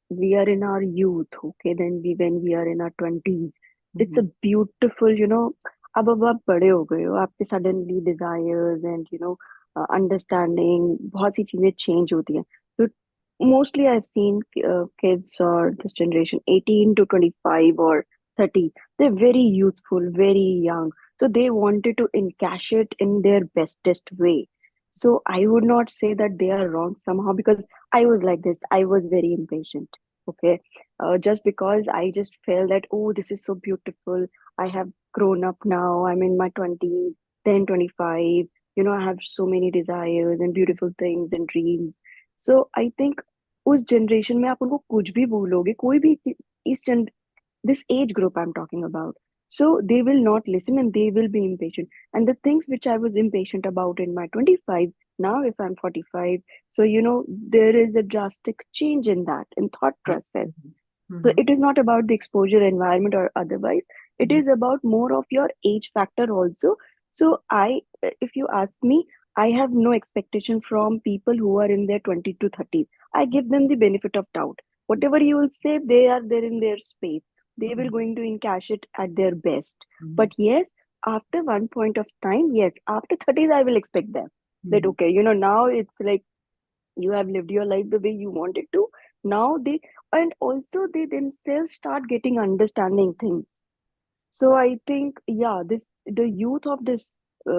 we are in our youth, okay, then when we are in our 20s, it's a beautiful, अब आप बड़े हो गए हो, आपके suddenly desires and understanding, बहुत सी चीजें change होती हैं. So mostly I've seen kids or this generation 18 to 25 or 30, they're very youthful, very young. So they wanted to encash it in their bestest way. So I would not say that they are wrong somehow, because I was like this. I was very impatient. Okay. Just because I just felt that, oh, this is so beautiful. I have grown up now. I'm in my 20s, then 25. I have so many desires and beautiful things and dreams. So I think उस generation में आप उनको कुछ भी बोलोगे, कोई भी इस this age group I'm talking about. So they will not listen and they will be impatient. And the things which I was impatient about in my 25, now if I'm 45, so there is a drastic change in that in thought process. So Mhm. it is not about the exposure environment or otherwise. It Mhm. is about more of your age factor also. So if you ask me, I have no expectation from people who are in their 20 to 30. I give them the benefit of doubt. Whatever you will say, they are there in their space. They will going to encash it at their best. But Mhm. yes, after one point of time, yes, after 30s, I will expect them that, Mhm. okay, now it's like you have lived your life the way you wanted to. Now and also they themselves start getting understanding things. So I think, yeah, the youth of this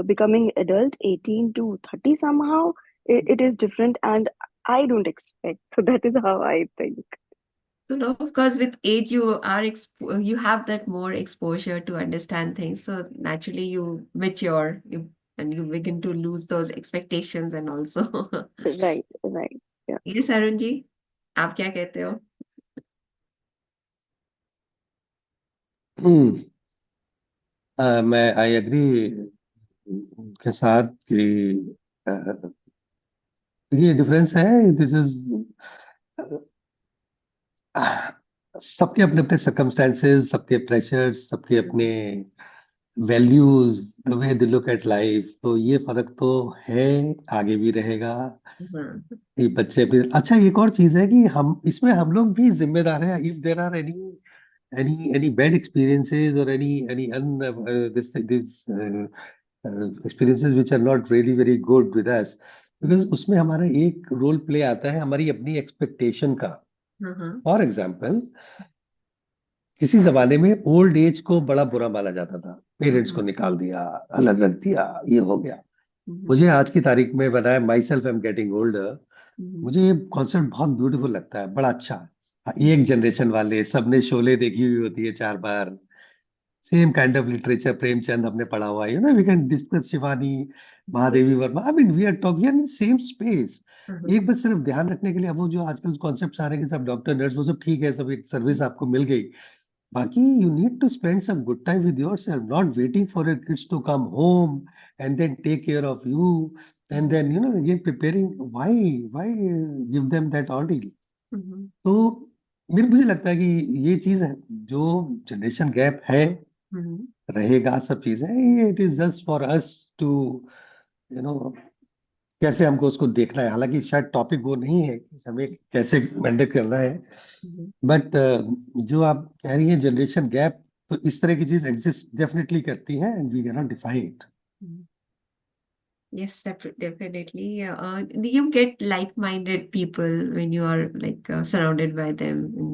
becoming adult 18 to 30 somehow, it is different, and I don't expect. So that is how I think. So now, of course, with age, you have that more exposure to understand things. So naturally, you mature, and you begin to lose those expectations and also. Right, right. Yeah. Yes, Arun ji, आप क्या कहते हो? हम्म, मैं I agree उनके साथ कि अ, ये difference है। दिस इज सबके अपने अपने सर्कमस्टेंसेस, सबके प्रेशर्स, सबके अपने values, the way they look at life, तो ये फर्क तो है, आगे भी रहेगा। Mhm. ये बच्चे भी अच्छा, एक और चीज है कि हम लोग भी जिम्मेदार हैं। If there are any bad experiences or any this experiences which are not really very good with us, because उसमें हमारा एक रोल प्ले आता है हमारी अपनी एक्सपेक्टेशन का। Mhm. फॉर एग्जाम्पल, किसी जमाने में ओल्ड एज को बड़ा बुरा माना जाता था, पेरेंट्स को Mhm. निकाल दिया, अलग रख दिया, ये हो गया। Mhm. मुझे आज की तारीख में बनाया, my self I am getting older, Mhm. मुझे ये कॉन्सेप्ट बहुत ब्यूटीफुल लगता है, बड़ा अच्छा। एक जनरेशन वाले सबने शोले देखी हुई होती है 4 बार, same kind of literature Premchand हमने पढ़ा हुआ है, we can discuss Shivani, Mahadevi Verma, I mean we are talking in same space. Mhm. एक बस सिर्फ ध्यान रखने के लिए, अब वो जो आजकल कॉन्सेप्ट आ रहे हैं कि सब डॉक्टर नर्स वो सब ठीक है, सब एक सर्विस आपको मिल गई, बाकी you need to spend some good time with yourself, not waiting for your kids to come home and then take care of you, and then again preparing. Why give them that ordeal? Mhm. तो मुझे लगता है कि ये चीज है, जो generation gap है, Mhm. रहेगा, सब चीजें, it is just for us to you know कैसे हमको उसको देखना है। हालांकि शायद टॉपिक वो नहीं है कि हमें कैसे मेंटेन करना है, Mhm. बट जो आप कह रही हैं जनरेशन गैप, तो इस तरह की चीज एग्जिस्ट डेफिनेटली करती है, and we can not define it. Mhm. Yes, definitely. You get like-minded people when you are like surrounded by them in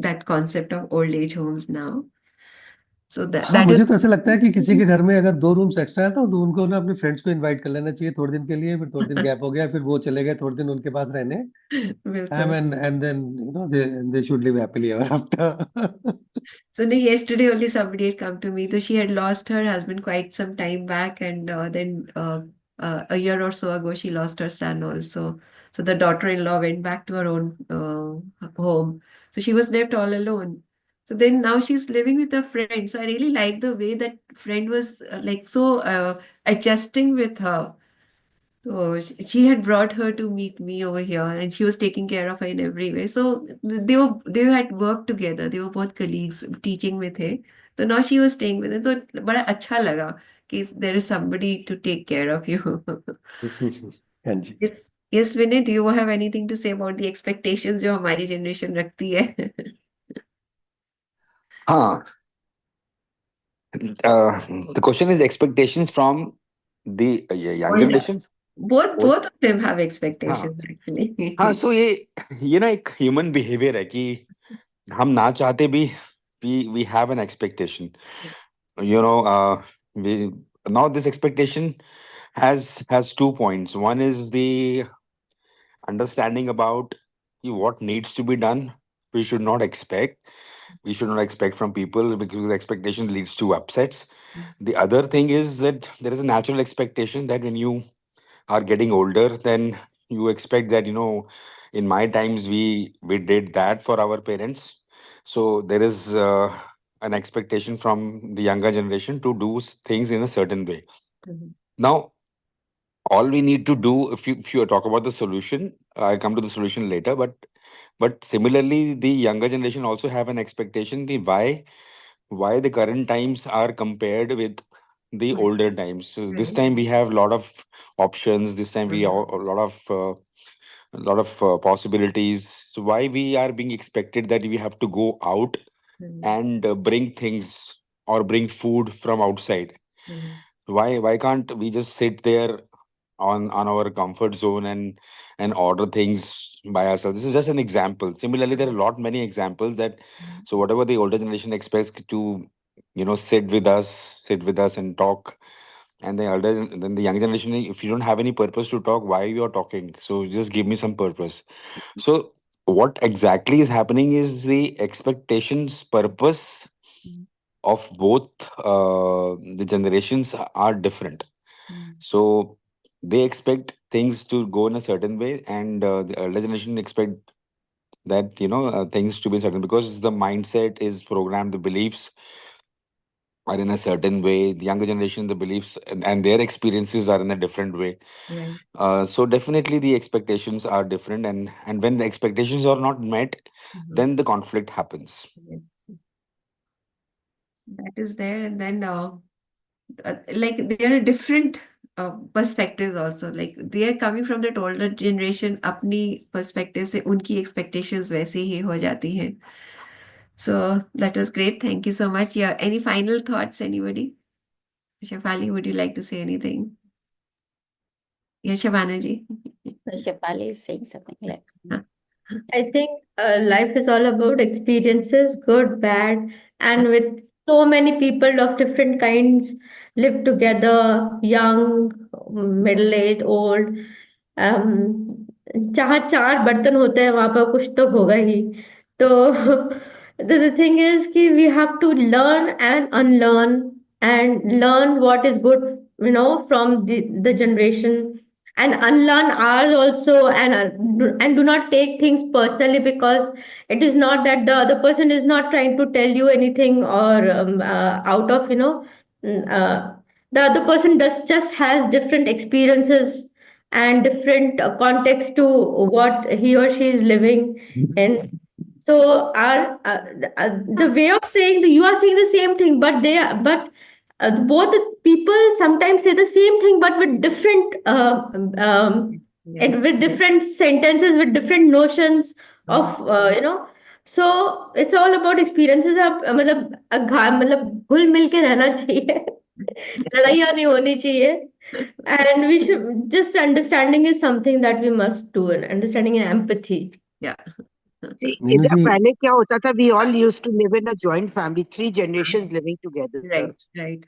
that concept of old age homes now. So that हाँ, that is मुझे तो ऐसा लगता है कि किसी के घर में अगर 2 रूम्स एक्स्ट्रा है, तो उनको ना अपने फ्रेंड्स को इनवाइट कर लेना चाहिए थोड़े दिन के लिए, फिर थोड़े दिन गैप हो गया, फिर वो चले गए थोड़े दिन उनके पास रहने, बिल्कुल. and then they should live happily ever after. So no, yesterday only somebody had come to me. So she had lost her husband quite some time back, and then a year or so ago she lost her son also. So the daughter-in-law went back to her own home. So she was left all alone. So then now she's living with a friend. So I really like the way that friend was like so adjusting with her. So she had brought her to meet me over here, and she was taking care of her in every way. So they had worked together. They were both colleagues teaching with her. So now she was staying with him. So बड़ा अच्छा लगा कि there is somebody to take care of you. हाँ जी। Yes, Vinay, do you have anything to say about the expectations जो हमारी generation रखती है? हाँ, the question is expectations from the young Older. generation. Both Old. both of them have हाँ expectations हाँ, actually. सो ये ना एक ह्यूमन बिहेवियर है कि हम ना चाहते भी we have an expectation, you know. We now this expectation has 2 points. One is the understanding about what needs to be done. We should not expect. We should not expect from people because the expectation leads to upsets. The other thing is that there is a natural expectation that when you are getting older, then you expect that, in my times we did that for our parents. So there is an expectation from the younger generation to do things in a certain way. Mhm. Now, all we need to do, if you talk about the solution, I'll come to the solution later, but similarly the younger generation also have an expectation the why the current times are compared with the Right. older times. So this Right. time we have a lot of options. This time we have Mhm. a lot of possibilities. So why we are being expected that we have to go out Mhm. and bring things or bring food from outside? Mhm. Why can't we just sit there on our comfort zone and order things by ourselves? This is just an example. Similarly, there are a lot many examples that, Mhm. so whatever the older generation expects to sit with us and talk, and then the young generation, if you don't have any purpose to talk, why you are talking? So just give me some purpose. So what exactly is happening is the expectations purpose Mhm. of both the generations are different. Mhm. So they expect things to go in a certain way, and the elder generation expect that things to be certain, because the mindset is programmed, the beliefs are in a certain way. The younger generation, the beliefs and their experiences are in a different way. Right. So definitely the expectations are different, and when the expectations are not met, Mhm. then the conflict happens. Yes. That is there, and then like there are different perspectives also. Like they are coming from that older generation. अपनी perspective से उनकी expectations वैसे ही हो जाती हैं. So that was great. Thank you so much. Yeah. Any final thoughts, anybody? Shafali, would you like to say anything? Yes, Shabana ji. Shapali is saying something like, I think life is all about experiences, good, bad, and with so many people of different kinds live together, young, middle age, old. जहाँ चार बर्तन होते हैं वहां पर कुछ तो होगा ही. तो the thing is कि we have to learn and unlearn and learn what is good, from the generation, and unlearn ours also, and do not take things personally, because it is not that the other person is not trying to tell you anything, or out of the other person does just has different experiences and different context to what he or she is living in. So our the way of saying you are saying the same thing, but both the people sometimes say the same thing, but with different Yeah. and with different sentences, with different notions of so it's all about experiences. आप मतलब मतलब घुल मिल के रहना चाहिए. लड़ाइयाँ नहीं होनी चाहिए. And we should just understanding is something that we must do, and understanding and empathy. Yeah. See, Meenu इधर जी पहले क्या होता था, we all used to live in a joint family, 3 generations living together. Right. Right.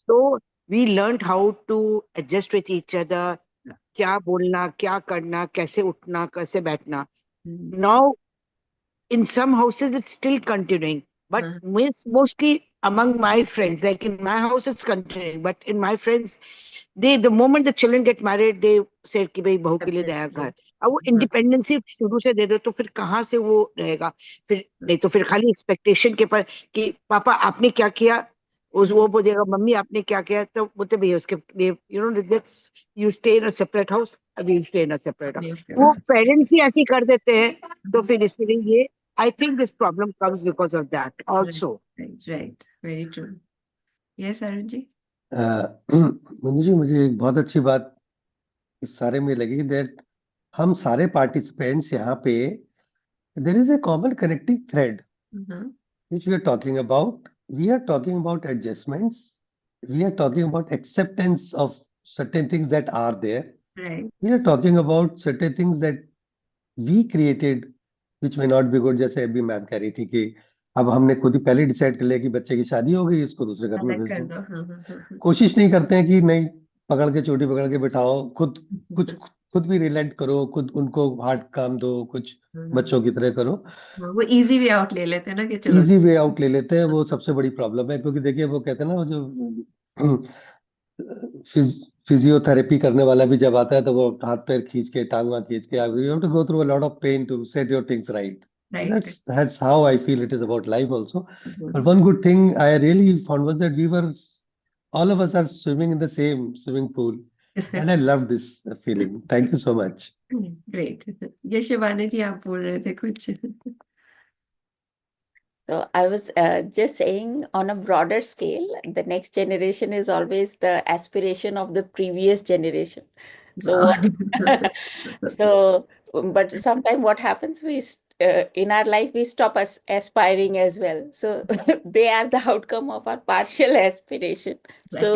So we learned how to adjust with each other. Yeah. क्या बोलना, क्या करना, कैसे उठना, कैसे बैठना. Mhm. Now, in some houses, it's still continuing, but mostly among my friends, like in my house, it's continuing. But in my friends, the moment the children get married, they say कि भाई बहू के लिए Separate. नया घर. अब वो independency शुरू से दे दो तो फिर कहाँ से वो रहेगा? फिर नहीं तो फिर खाली एक्सपेक्टेशन के पर कि पापा आपने क्या किया, उस वो बोलेगा मम्मी आपने क्या किया, तो बोलते भैया उसके लिए let's you stay in a separate house, we stay in a separate house. वो पेरेंट्स ही ऐसी कर देते हैं, तो फिर इसलिए ये I think this problem comes because of that also. Right. Right. Very true. Yes, Arun ji. Meenu जी, मुझे एक बहुत अच्छी बात इस सारे में लगी, दैट हम सारे पार्टिसिपेंट्स यहाँ पे, there is a common connecting thread which we are talking about. We are talking about adjustments. We are talking about acceptance of certain things that are there. Right. We are talking about certain things that we created which may not be good. जैसे अभी ma'am कह रही थी कि अब हमने खुद ही पहले डिसाइड कर लिया कि बच्चे की शादी हो गई, इसको दूसरे घर में अलग भेज कर दो. दो. कोशिश नहीं करते हैं कि नहीं, पकड़ के चोटी पकड़ के बिठाओ, खुद कुछ खुद भी रिलेट करो, खुद उनको हार्ड काम दो, कुछ बच्चों की तरह करो। वो इजी वे आउट ले लेते हैं ना कि चलो। इजी वे आउट ले लेते हैं, वो सबसे बड़ी प्रॉब्लम है। क्योंकि देखिए वो कहते हैं ना, वो जो फिजियोथेरेपी करने वाला भी जब आता है तो वो हाथ पैर खींच के, टांग वांग खींच के, you have to go through a lot of pain to set your things right. Right. That's how I feel it is about life also. But one good thing I really found was that all of us are swimming in the same swimming pool, and I love this feeling. Thank you so much. Great. ये शिवानी जी आप बोल रहे थे कुछ। So I was just saying, on a broader scale, the next generation is always the aspiration of the previous generation. So so, but sometimes what happens, in our life we stop us aspiring as well. So they are the outcome of our partial aspiration. So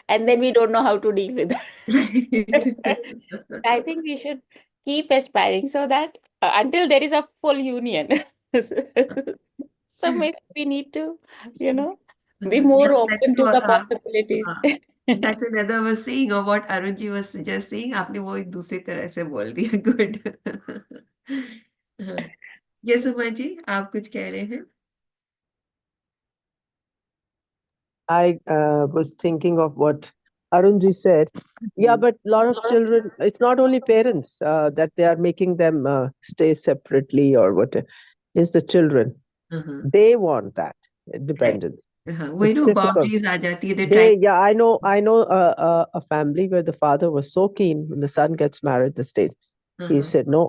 and then we don't know how to deal with that. So I think we should keep aspiring so that until there is a full union. So maybe we need to, be more open to the possibilities. That's another was saying, or what Arun ji was just saying, आपने वो एक दूसरी तरह से बोल दिया। Good. ये सुमा जी आप कुछ कह रहे हैं? I was thinking of what Arunji said. Yeah, but a lot of children, it's not only parents that they are making them stay separately or whatever. It's the children. They want that independence. वही It's ना, difficult. Boundaries आ जाती है। They try. Yeah, I know a family where the father was so keen when the son gets married, the state. He said no.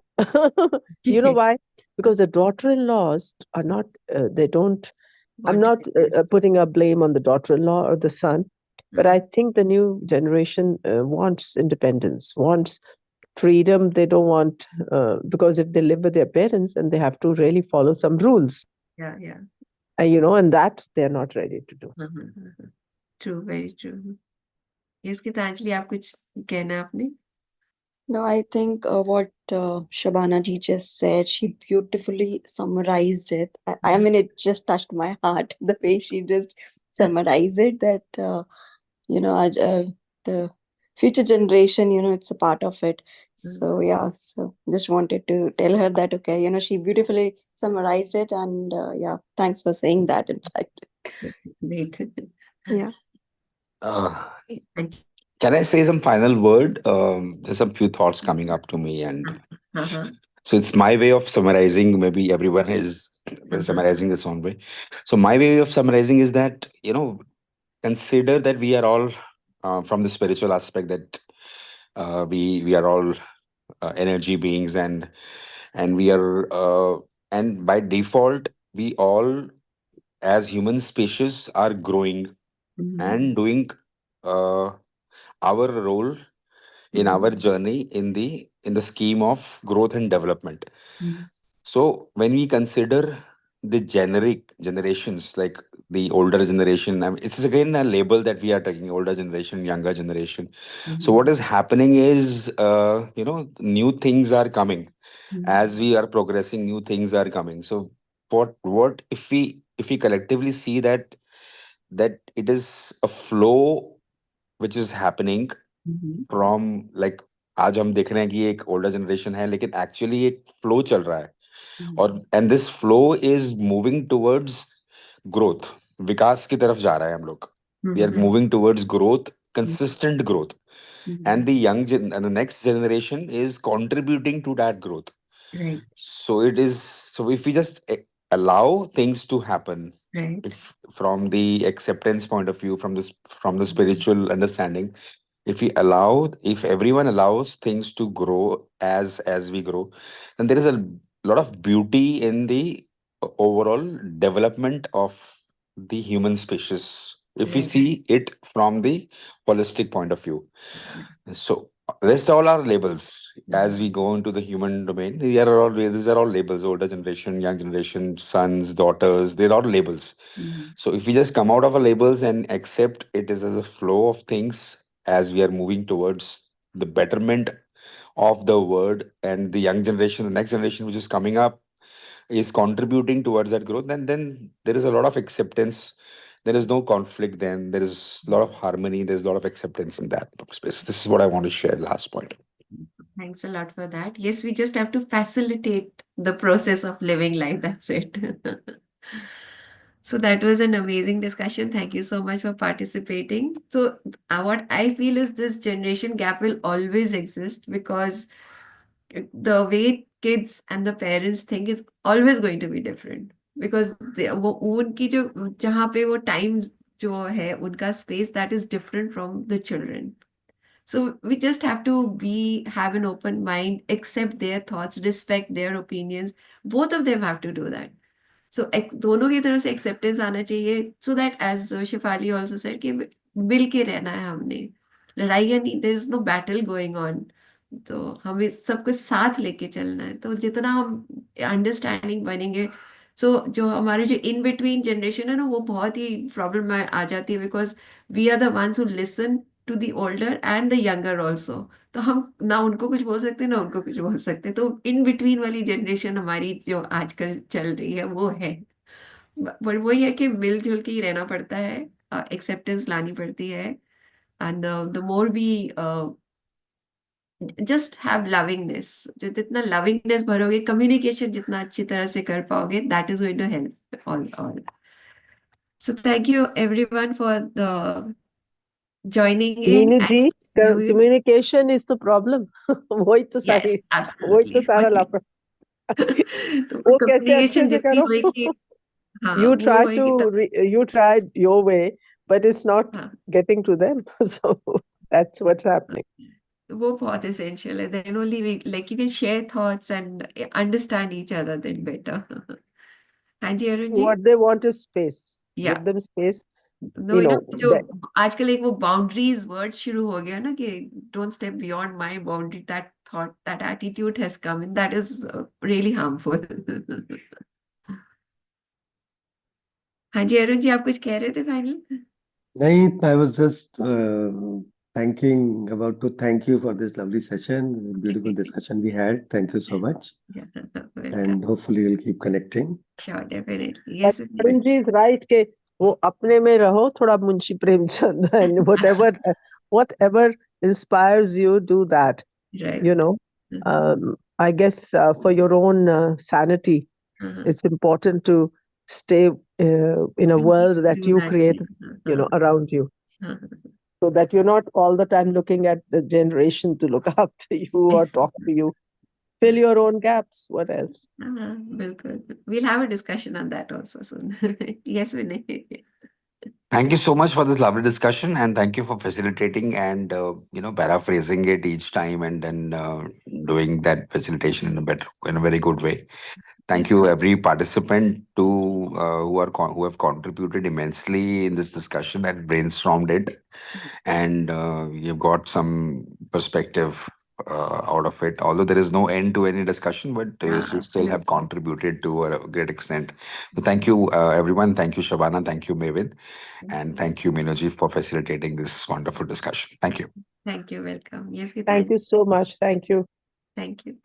You know why? Because the daughter-in-laws are not, they don't, I'm not putting a blame on the daughter-in-law or the son, but I think the new generation wants independence, wants freedom. They don't want, because if they live with their parents and they have to really follow some rules, Yeah, yeah. and that they're not ready to do. True, very true. Yes, Gitanjali, आप कुछ कहना है आपने? No, I think what Shabana ji just said, she beautifully summarized it. I mean, it just touched my heart the way she just summarized it. That the future generation, it's a part of it. So yeah, so just wanted to tell her that, okay, she beautifully summarized it, and yeah, thanks for saying that. In fact, Great. yeah. Can I say some final word? There's some few thoughts coming up to me, and so it's my way of summarizing. Maybe everyone is summarizing this own way. So my way of summarizing is that, consider that we are all, from the spiritual aspect, that we are all energy beings, and we are and by default we all, as human species, are growing and doing uh, our role in our journey in the scheme of growth and development. So when we consider the generic generations, like the older generation, I mean, it's again a label that we are taking: older generation, younger generation. So what is happening is, new things are coming. As we are progressing, new things are coming. So what if we collectively see that it is a flow which is happening from, like, आज हम देख रहे हैं कि एक older generation है, लेकिन actually एक फ्लो चल रहा है, और and this flow is moving towards growth, विकास की तरफ जा रहा है हम लोग. We are moving towards growth, consistent growth, and the and the next generation is contributing to that growth. Right. So if we just allow things to happen, Right. if from the acceptance point of view, from the spiritual understanding, if everyone allows things to grow as we grow, then there is a lot of beauty in the overall development of the human species, if we see it from the holistic point of view. So rest all our labels as we go into the human domain. These are all labels: older generation, young generation, sons, daughters. They're all labels. So if we just come out of our labels and accept it as a flow of things, as we are moving towards the betterment of the word, and the young generation, the next generation which is coming up, is contributing towards that growth, then there is a lot of acceptance. There is no conflict. Then there is a lot of harmony. There's a lot of acceptance in that space. This is what I want to share. Last point. Thanks a lot for that. Yes, we just have to facilitate the process of living life. That's it. So that was an amazing discussion. Thank you so much for participating. So, what I feel is this generation gap will always exist because the way kids and the parents think is always going to be different. Because वो उनकी जो जहाँ पे वो time जो है उनका space that is different from the children. So we just have to have an open mind, accept their thoughts, respect their opinions. Both of them have to do that. So दोनों की तरफ से acceptance आना चाहिए so that as Shefali also said कि मिल के रहना है हमने लड़ाइयाँ नहीं, there is no battle going on. तो हमें सब कुछ साथ लेके चलना है, तो जितना हम अंडरस्टैंडिंग बनेंगे, सो जो हमारे जो इन बिटवीन जनरेशन है ना वो बहुत ही प्रॉब्लम में आ जाती है because we are the ones who listen to the older and the younger also. तो हम ना उनको कुछ बोल सकते ना उनको कुछ बोल सकते, तो इन बिटवीन वाली जनरेशन हमारी जो आजकल चल रही है वो है. बट वही है कि मिलजुल के ही रहना पड़ता है, एक्सेप्टेंस लानी पड़ती है. And the more we just have lovingness, जो जितना लविंगनेस भरोगे, कम्युनिकेशन जितना अच्छी तरह से कर पाओगे, that is going to help all. So thank you everyone for the joining in Meenu ji, and communication is the problem. वही तो yes, सारी वही तो absolutely. सारा लापड़. तो वो कैसे अच्छे कम्युनिकेशन से जितनी करो. होगी, हाँ You वो try होगी तो you tried your way, but it's not हाँ getting to them. So that's what's happening. वो बहुत essential है. Then only we like you can share thoughts and understand each other then better. हाँ जी Arun ji. What they want is space. या Give them space. No You you know know, जो आजकल एक वो बाउंड्रीज वर्ड शुरू हो गया ना कि don't step beyond my boundary, that thought that attitude has come in, that is really harmful. हाँ जी अरुण जी, आप कुछ कह रहे थे final. nahi, I was just thank you for this lovely session, beautiful discussion we had. Thank you so much, welcome. and hopefully we'll keep connecting. Sure, definitely, but yes. Arun ji is right के वो अपने में रहो थोड़ा Munshi Premchand and whatever inspires you, do that. You right. know, I guess for your own sanity, it's important to stay in a world that do you that create, thing. around you, so that you're not all the time looking at the generation to look after you or talk to you. Fill your own gaps. What else? बिल्कुल, we'll have a discussion on that also soon. Yes, Vinay. Thank you so much for this lovely discussion, and thank you for facilitating and paraphrasing it each time, and then doing that facilitation in a very good way. Thank you, every participant who have contributed immensely in this discussion and brainstormed it, and you've got some perspective out of it. Although there is no end to any discussion, but you still have contributed to a great extent. So thank you, everyone. Thank you, Shabana. Thank you, Mevin. And thank you, Minoji, for facilitating this wonderful discussion. Thank you. Thank you, welcome. Yes, Thank Gitanji. you so much. Thank you. Thank you.